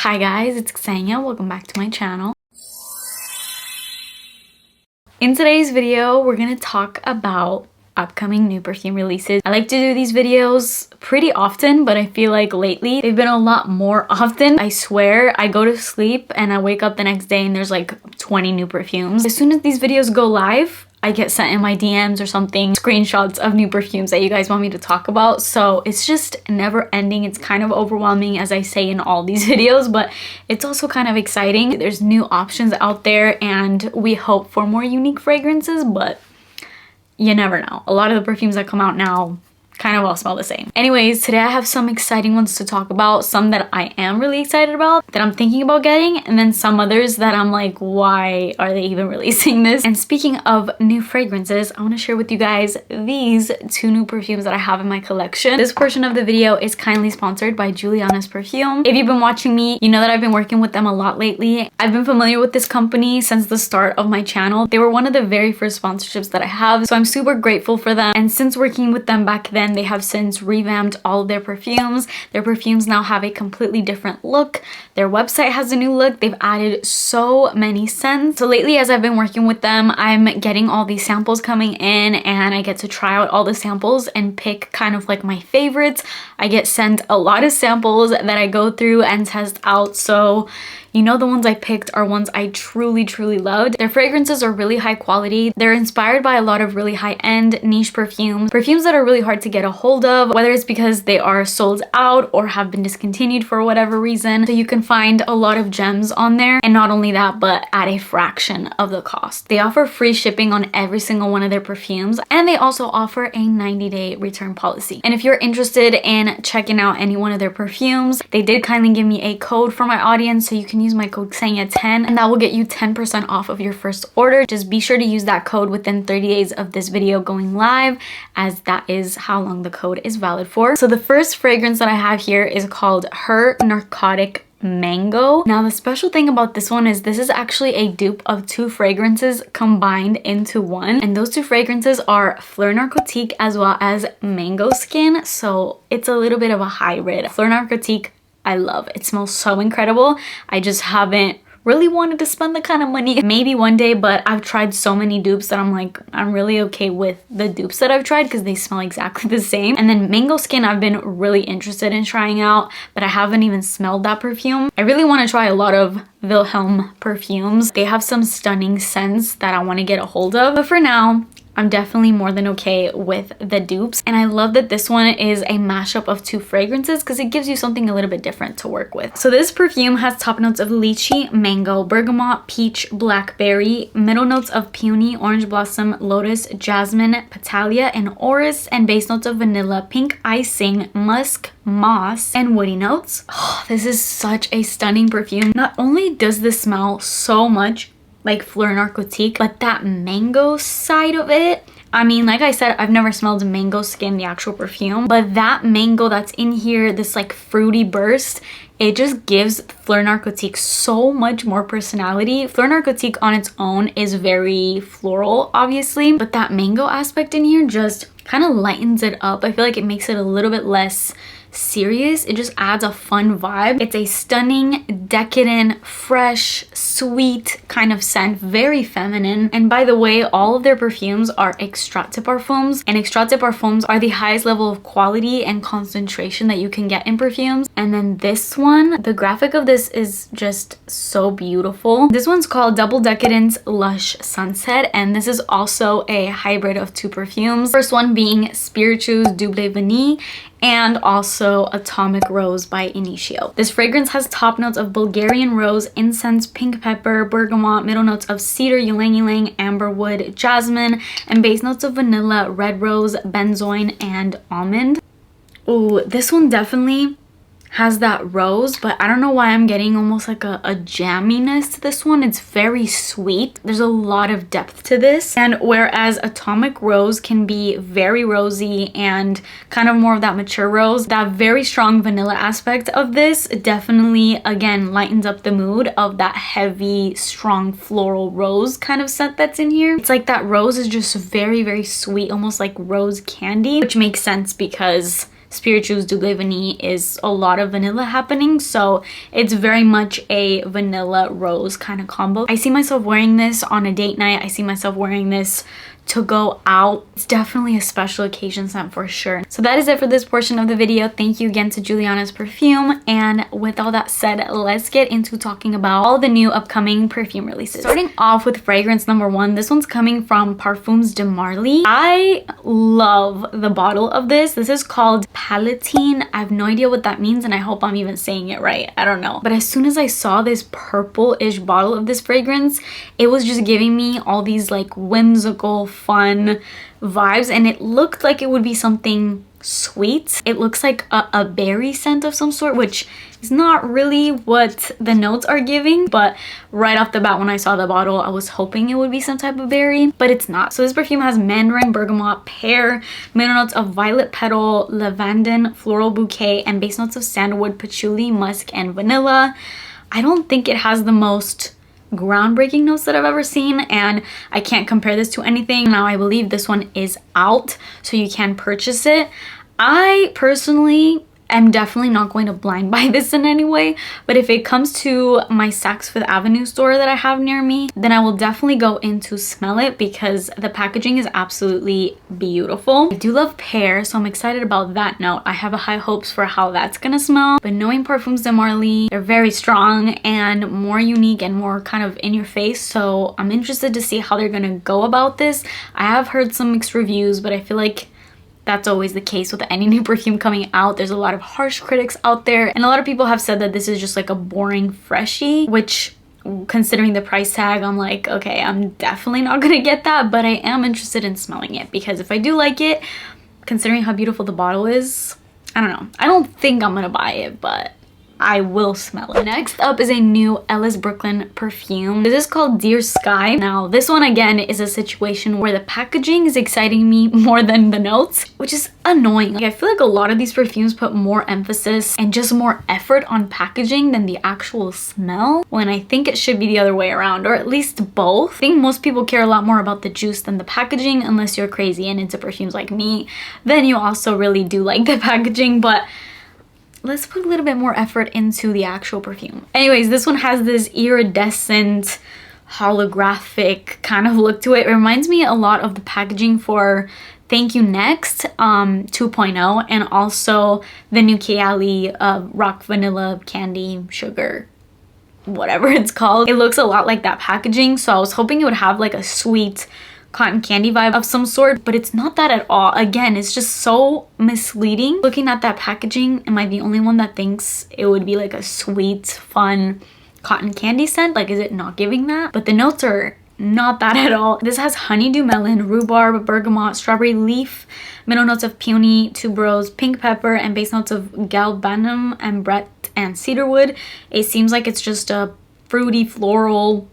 Hi guys, it's Ksenia. Welcome back to my channel. In today's video, we're gonna talk about upcoming new perfume releases. I like to do these videos pretty often, but I feel like lately they've been a lot more often. I swear, I go to sleep and I wake up the next day and there's like 20 new perfumes. As soon as these videos go live, I get sent in my DMs or something screenshots of new perfumes that you guys want me to talk about. So it's just never ending. It's kind of overwhelming, as I say in all these videos, but it's also kind of exciting. There's new options out there and we hope for more unique fragrances, but you never know. A lot of the perfumes that come out now kind of all smell the same. Anyways, today I have some exciting ones to talk about. Some that I am really excited about, that I'm thinking about getting, and then some others that I'm like, why are they even releasing this? And speaking of new fragrances, I want to share with you guys these two new perfumes that I have in my collection. This portion of the video is kindly sponsored by Juliana's Perfume. If you've been watching me, you know that I've been working with them a lot lately. I've been familiar with this company since the start of my channel. They were one of the very first sponsorships that I have, so I'm super grateful for them. And since working with them back then, they have since revamped all of their perfumes. Their perfumes now have a completely different look. Their website has a new look. They've added so many scents. So lately, as I've been working with them, I'm getting all these samples coming in and I get to try out all the samples and pick kind of like my favorites. I get sent a lot of samples that I go through and test out. So you know, the ones I picked are ones I truly loved. Their fragrances are really high quality. They're inspired by a lot of really high-end niche perfumes that are really hard to get a hold of, whether it's because they are sold out or have been discontinued for whatever reason. So you can find a lot of gems on there, and not only that, but at a fraction of the cost. They offer free shipping on every single one of their perfumes, and they also offer a 90-day return policy. And if you're interested in checking out any one of their perfumes, they did kindly give me a code for my audience, so you can use my code Ksenia10 and that will get you 10% off of your first order. Just be sure to use that code within 30 days of this video going live, as that is how long the code is valid for. So the first fragrance that I have here is called Her Narcotic Mango. Now the special thing about this one is this is actually a dupe of two fragrances combined into one, and those two fragrances are Fleur Narcotique as well as Mango Skin. So it's a little bit of a hybrid. Fleur Narcotique I love. It smells so incredible. I just haven't really wanted to spend the kind of money. Maybe one day, but I've tried so many dupes that I'm like, I'm really okay with the dupes that I've tried because they smell exactly the same. And then Mango Skin I've been really interested in trying out, but I haven't even smelled that perfume. I really want to try a lot of Wilhelm perfumes. They have some stunning scents that I want to get a hold of, but for now, I'm definitely more than okay with the dupes. And I love that this one is a mashup of two fragrances because it gives you something a little bit different to work with. So this perfume has top notes of lychee, mango, bergamot, peach, blackberry, middle notes of peony, orange blossom, lotus, jasmine, petalia, and orris, and base notes of vanilla, pink icing, musk, moss, and woody notes. Oh, this is such a stunning perfume. Not only does this smell so much like Fleur Narcotique, but that mango side of it, I mean, like I said, I've never smelled Mango Skin, the actual perfume, but that mango that's in here, this like fruity burst, it just gives Fleur Narcotique so much more personality. Fleur Narcotique on its own is very floral, obviously, but that mango aspect in here just kind of lightens it up. I feel like it makes it a little bit less serious. It just adds a fun vibe. It's a stunning, decadent, fresh, sweet kind of scent, very feminine. And by the way, all of their perfumes are extrait de parfums, and extrait de parfums are the highest level of quality and concentration that you can get in perfumes. And then this one, the graphic of this is just so beautiful. This one's called Double Decadence Lush Sunset, and this is also a hybrid of two perfumes. First one being Spiritueuse Double Vanille, and also Atomic Rose by Initio. This fragrance has top notes of Bulgarian rose, incense, pink pepper, bergamot, middle notes of cedar, ylang ylang, amberwood, jasmine, and base notes of vanilla, red rose, benzoin, and almond. Ooh, this one definitely has that rose, but I don't know why I'm getting almost like a jamminess to this one. It's very sweet. There's a lot of depth to this, and whereas Atomic Rose can be very rosy and kind of more of that mature rose, that very strong vanilla aspect of this definitely again lightens up the mood of that heavy, strong floral rose kind of scent that's in here. It's like that rose is just very sweet, almost like rose candy, which makes sense because Spiritueuse Double Vanille is a lot of vanilla happening, so it's very much a vanilla rose kind of combo. I see myself wearing this on a date night. I see myself wearing this to go out. It's definitely a special occasion scent for sure. So that is it for this portion of the video. Thank you again to Juliana's perfume, and with all that said, let's get into talking about all the new upcoming perfume releases. Starting off with fragrance number 1, this one's coming from Parfums de Marley. I love the bottle of this. This is called Palatine. I have no idea what that means, and I hope I'm even saying it right. I don't know. But as soon as I saw this purple-ish bottle of this fragrance, it was just giving me all these like whimsical, fun vibes, and it looked like it would be something sweet. It looks like a berry scent of some sort, which is not really what the notes are giving, but right off the bat when I saw the bottle, I was hoping it would be some type of berry, but it's not. So this perfume has mandarin, bergamot, pear, middle notes of violet petal, lavandin, floral bouquet, and base notes of sandalwood, patchouli, musk, and vanilla. I don't think it has the most groundbreaking notes that I've ever seen, and I can't compare this to anything. Now I believe this one is out, so you can purchase it. I personally am definitely not going to blind buy this in any way, but if it comes to my Saks Fifth Avenue store that I have near me, then I will definitely go in to smell it because the packaging is absolutely beautiful. I do love pear, so I'm excited about that note. I have high hopes for how that's gonna smell, but knowing Parfums de Marley, they're very strong and more unique and more kind of in your face, so I'm interested to see how they're gonna go about this. I have heard some mixed reviews, but I feel like that's always the case with any new perfume coming out. There's a lot of harsh critics out there, and a lot of people have said that this is just like a boring freshie, which considering the price tag, I'm like, okay, I'm definitely not gonna get that, but I am interested in smelling it because if I do like it, considering how beautiful the bottle is, I don't know. I don't think I'm gonna buy it, but I will smell it. Next up is a new Ellis Brooklyn perfume. This is called Dear Sky. Now, this one again is a situation where the packaging is exciting me more than the notes, which is annoying. Like, I feel like a lot of these perfumes put more emphasis and just more effort on packaging than the actual smell, when I think it should be the other way around, or at least both. I think most people care a lot more about the juice than the packaging, unless you're crazy and into perfumes like me. Then you also really do like the packaging, but let's put a little bit more effort into the actual perfume. Anyways, this one has this iridescent, holographic kind of look to it. It reminds me a lot of the packaging for Thank You Next 2.0, and also the new Kayali Rock Vanilla Candy Sugar, whatever it's called. It looks a lot like that packaging, so I was hoping it would have like a sweet cotton candy vibe of some sort, but it's not that at all. Again, it's just so misleading. Looking at that packaging, am I the only one that thinks it would be like a sweet, fun cotton candy scent? Like, is it not giving that? But the notes are not that at all. This has honeydew melon, rhubarb, bergamot, strawberry leaf, middle notes of peony, tuberose, pink pepper, and base notes of galbanum, ambrette, and cedarwood. It seems like it's just a fruity, floral,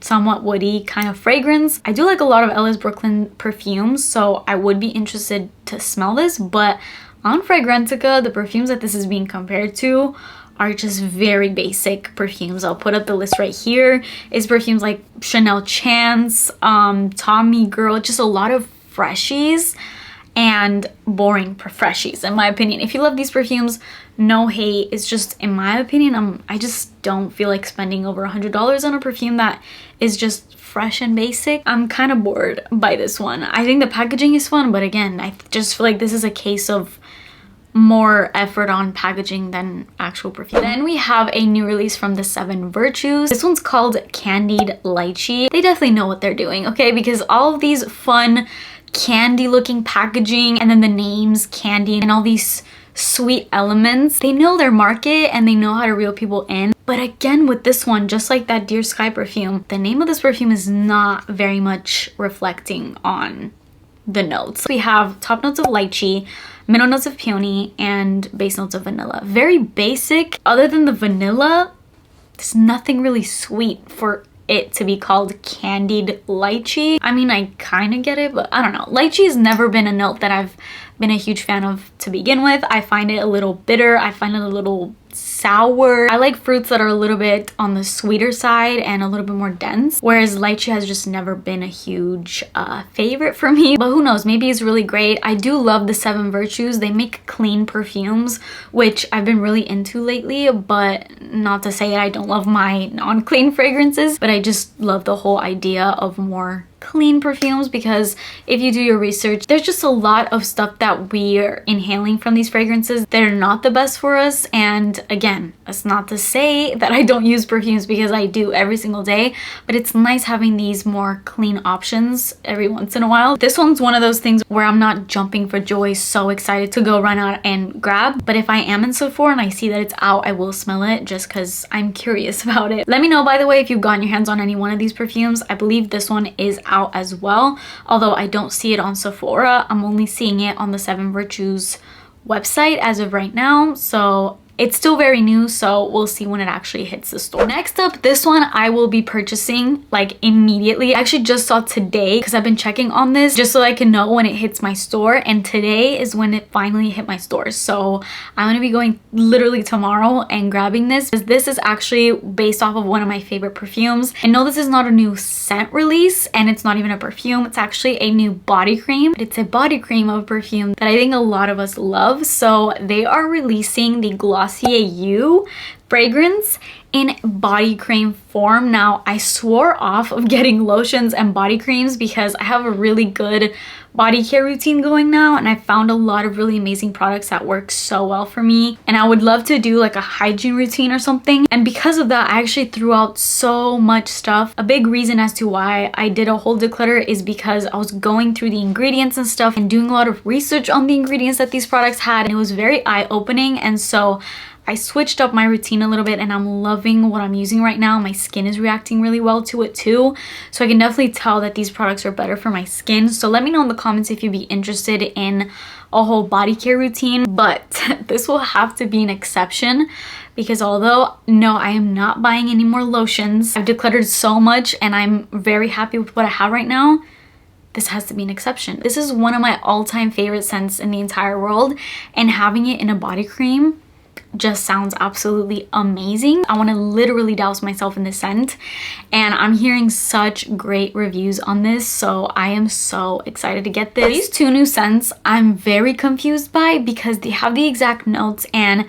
somewhat woody kind of fragrance. I do like a lot of Ellis Brooklyn perfumes, so I would be interested to smell this, but on Fragrantica, the perfumes that this is being compared to are just very basic perfumes. I'll put up the list right here. It's perfumes like Chanel Chance, Tommy Girl, just a lot of freshies and boring freshies in my opinion. If you love these perfumes, no hate. It's just, in my opinion, I just don't feel like spending over $100 on a perfume that is just fresh and basic. I'm kind of bored by this one. I think the packaging is fun, but again, I just feel like this is a case of more effort on packaging than actual perfume. Then we have a new release from the Seven Virtues. This one's called Candied Lychee. They definitely know what they're doing, okay? Because all of these fun candy looking packaging and then the names candy and all these sweet elements, they know their market and they know how to reel people in. But again, with this one, just like that Dear Sky perfume, the name of this perfume is not very much reflecting on the notes. We have top notes of lychee, middle notes of peony, and base notes of vanilla. Very basic. Other than the vanilla, there's nothing really sweet for it to be called Candied Lychee. I mean, I kind of get it, but I don't know. Lychee has never been a note that I've been a huge fan of to begin with. I find it a little bitter. I find it a little sour. I like fruits that are a little bit on the sweeter side and a little bit more dense, whereas lychee has just never been a huge favorite for me. But who knows, maybe it's really great. I do love the Seven Virtues. They make clean perfumes, which I've been really into lately, but not to say I don't love my non-clean fragrances, but I just love the whole idea of more clean perfumes, because if you do your research, there's just a lot of stuff that we're inhaling from these fragrances that are not the best for us. And again, that's not to say that I don't use perfumes, because I do every single day, but it's nice having these more clean options every once in a while. This one's one of those things where I'm not jumping for joy, so excited to go run out and grab, but if I am in Sephora and I see that it's out, I will smell it just because I'm curious about it. Let me know, by the way, if you've gotten your hands on any one of these perfumes. I believe this one is out as well, although I don't see it on Sephora. I'm only seeing it on the Seven Virtues website as of right now, so it's still very new, so we'll see when it actually hits the store. Next up, this one I will be purchasing like immediately. I actually just saw today, because I've been checking on this just so I can know when it hits my store, and today is when it finally hit my store. So I'm gonna be going literally tomorrow and grabbing this, because this is actually based off of one of my favorite perfumes. I know this is not a new scent release, and it's not even a perfume. It's actually a new body cream, but it's a body cream of perfume that I think a lot of us love. So they are releasing the Glossier You fragrance in body cream form. Now, I swore off of getting lotions and body creams because I have a really good body care routine going now, and I found a lot of really amazing products that work so well for me, and I would love to do like a hygiene routine or something. And because of that, I actually threw out so much stuff. A big reason as to why I did a whole declutter is because I was going through the ingredients and stuff and doing a lot of research on the ingredients that these products had, and it was very eye-opening. And so I switched up my routine a little bit, and I'm loving what I'm using right now. My skin is reacting really well to it too, so I can definitely tell that these products are better for my skin. So let me know in the comments if you'd be interested in a whole body care routine, but this will have to be an exception, because although no, I am not buying any more lotions. I've decluttered so much and I'm very happy with what I have right now. This has to be an exception. This is one of my all-time favorite scents in the entire world, and having it in a body cream just sounds absolutely amazing. I want to literally douse myself in this scent, and I'm hearing such great reviews on this, so I am so excited to get this. These two new scents I'm very confused by, because they have the exact notes, and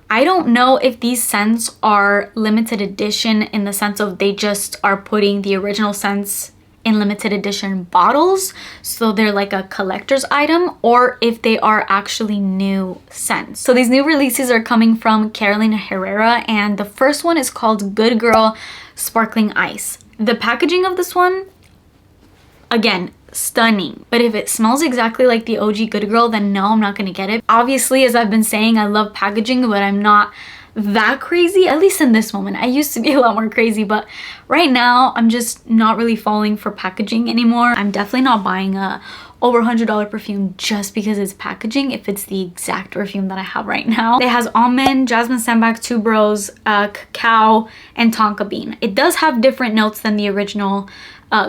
I don't know if these scents are limited edition in the sense of they just are putting the original scents in limited edition bottles, so they're like a collector's item, or if they are actually new scents. So these new releases are coming from Carolina Herrera, and the first one is called Good Girl Sparkling Ice. The packaging of this one, again, stunning, but if it smells exactly like the OG Good Girl, then no, I'm not gonna get it. Obviously, as I've been saying, I love packaging, but I'm not that crazy, at least in this moment. I used to be a lot more crazy, but right now I'm just not really falling for packaging anymore. I'm definitely not buying a over $100 perfume just because it's packaging if it's the exact perfume that I have right now. It has almond, jasmine sambac, tuberose, cacao, and tonka bean. It does have different notes than the original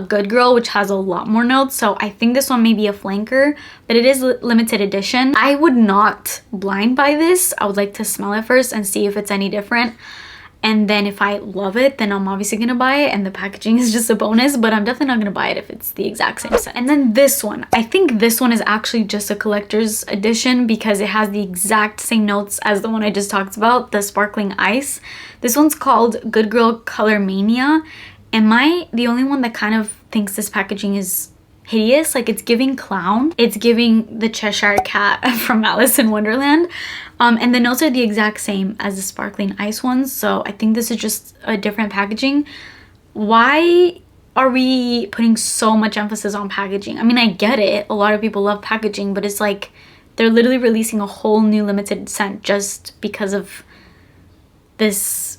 Good Girl, which has a lot more notes, so I think this one may be a flanker, but it is limited edition. I would not blind buy this. I would like to smell it first and see if it's any different, and then if I love it, then I'm obviously gonna buy it, and the packaging is just a bonus, but I'm definitely not gonna buy it if it's the exact same scent. And then this one, I think this one is actually just a collector's edition because it has the exact same notes as the one I just talked about, the sparkling ice. This one's called Good Girl Color Mania. Am I the only one that kind of thinks this packaging is hideous? Like, it's giving clown. It's giving the Cheshire Cat from Alice in Wonderland. And the notes are the exact same as the sparkling ice ones. So I think this is just a different packaging. Why are we putting so much emphasis on packaging? I mean, I get it. A lot of people love packaging, but it's like they're literally releasing a whole new limited scent just because of this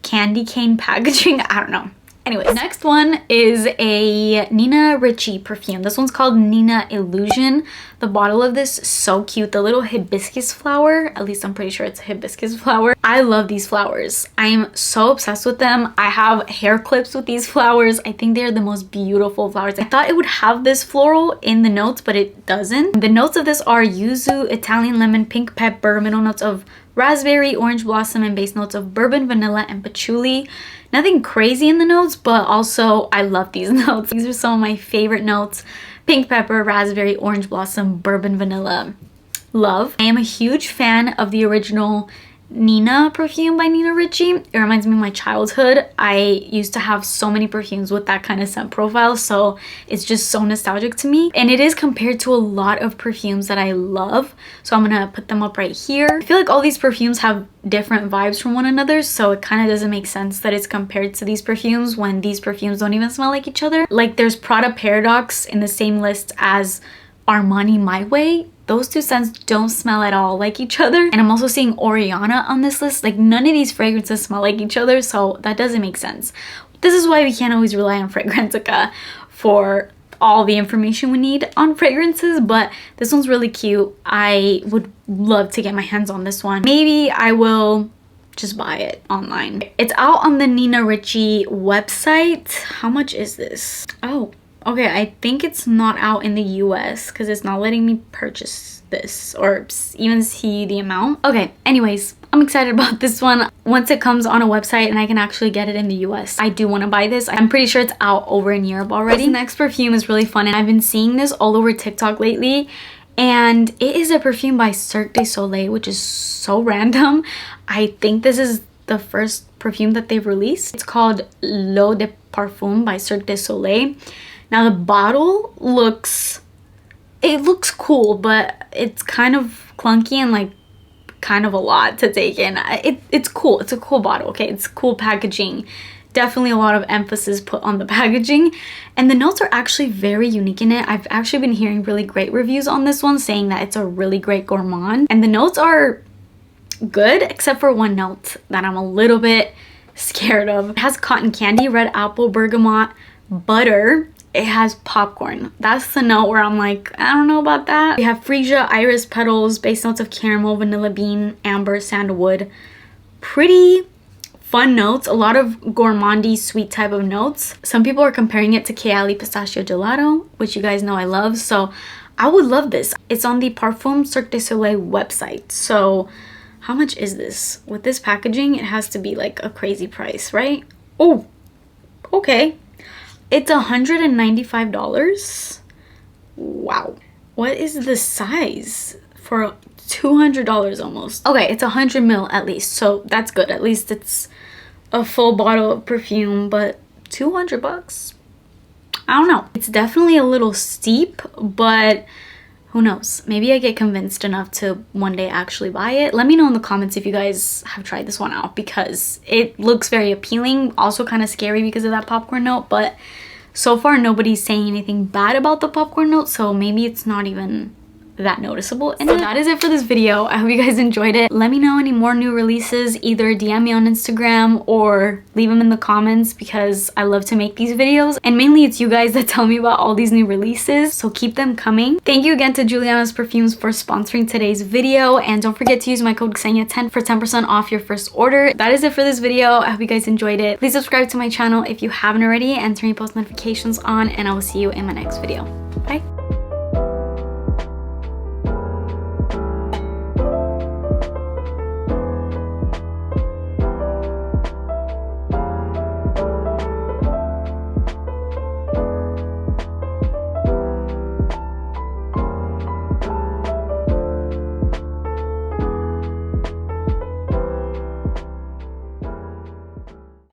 candy cane packaging. I don't know. Anyways, next one is a Nina Richie perfume. This one's called Nina Illusion. The bottle of this is so cute. The little hibiscus flower, at least I'm pretty sure it's a hibiscus flower. I love these flowers. I am so obsessed with them. I have hair clips with these flowers. I think they're the most beautiful flowers. I thought it would have this floral in the notes, but it doesn't. The notes of this are yuzu, Italian lemon, pink pepper, middle notes of raspberry, orange blossom, and base notes of bourbon, vanilla, and patchouli. Nothing crazy in the notes, but also I love these notes. These are some of my favorite notes. Pink pepper, raspberry, orange blossom, bourbon, vanilla. Love. I am a huge fan of the original Nina perfume by Nina Richie. It reminds me of my childhood. I used to have so many perfumes with that kind of scent profile, so it's just so nostalgic to me. And it is compared to a lot of perfumes that I love, so I'm gonna put them up right here. I feel like all these perfumes have different vibes from one another, so it kind of doesn't make sense that it's compared to these perfumes when these perfumes don't even smell like each other. Like there's Prada Paradox in the same list as Armani My Way. Those two scents don't smell at all like each other. And I'm also seeing Oriana on this list. Like none of these fragrances smell like each other, so that doesn't make sense. This is why we can't always rely on Fragrantica for all the information we need on fragrances, but this one's really cute. I would love to get my hands on this one. Maybe I will just buy it online. It's out on the Nina Richie website. How much is this? Oh, okay, I think it's not out in the US because it's not letting me purchase this or even see the amount. Okay, anyways, I'm excited about this one. Once it comes on a website and I can actually get it in the US, I do want to buy this. I'm pretty sure it's out over in Europe already. This next perfume is really fun and I've been seeing this all over TikTok lately. And it is a perfume by Cirque du Soleil, which is so random. I think this is the first perfume that they've released. It's called L'Eau de Parfum by Cirque du Soleil. Now the bottle looks cool, but it's kind of clunky and like kind of a lot to take in. It's cool. It's a cool bottle, okay? It's cool packaging. Definitely a lot of emphasis put on the packaging. And the notes are actually very unique in it. I've actually been hearing really great reviews on this one saying that it's a really great gourmand. And the notes are good except for one note that I'm a little bit scared of. It has cotton candy, red apple, bergamot, butter. It has popcorn. That's the note where I'm like, I don't know about that. We have freesia, iris petals, base notes of caramel, vanilla bean, amber, sandalwood. Pretty fun notes. A lot of gourmandy, sweet type of notes. Some people are comparing it to Kayali Pistachio Gelato, which you guys know I love. So I would love this. It's on the Parfums Cirque du Soleil website. So how much is this? With this packaging, it has to be like a crazy price, right? Oh, okay. It's $195. Wow. What is the size for $200 almost? Okay, it's 100 ml at least, so that's good. At least it's a full bottle of perfume, but 200 bucks? I don't know. It's definitely a little steep, but who knows? Maybe I get convinced enough to one day actually buy it. Let me know in the comments if you guys have tried this one out because it looks very appealing. Also kind of scary because of that popcorn note, but so far nobody's saying anything bad about the popcorn note, so maybe it's not even that noticeable. And that is it for this video. I hope you guys enjoyed it. Let me know any more new releases. Either DM me on Instagram or leave them in the comments because I love to make these videos. And mainly it's you guys that tell me about all these new releases, so keep them coming. Thank you again to Juliana's Perfumes for sponsoring today's video. And don't forget to use my code Xenia10 for 10% off your first order. That is it for this video. I hope you guys enjoyed it. Please subscribe to my channel if you haven't already and turn your post notifications on, and I will see you in my next video. Bye.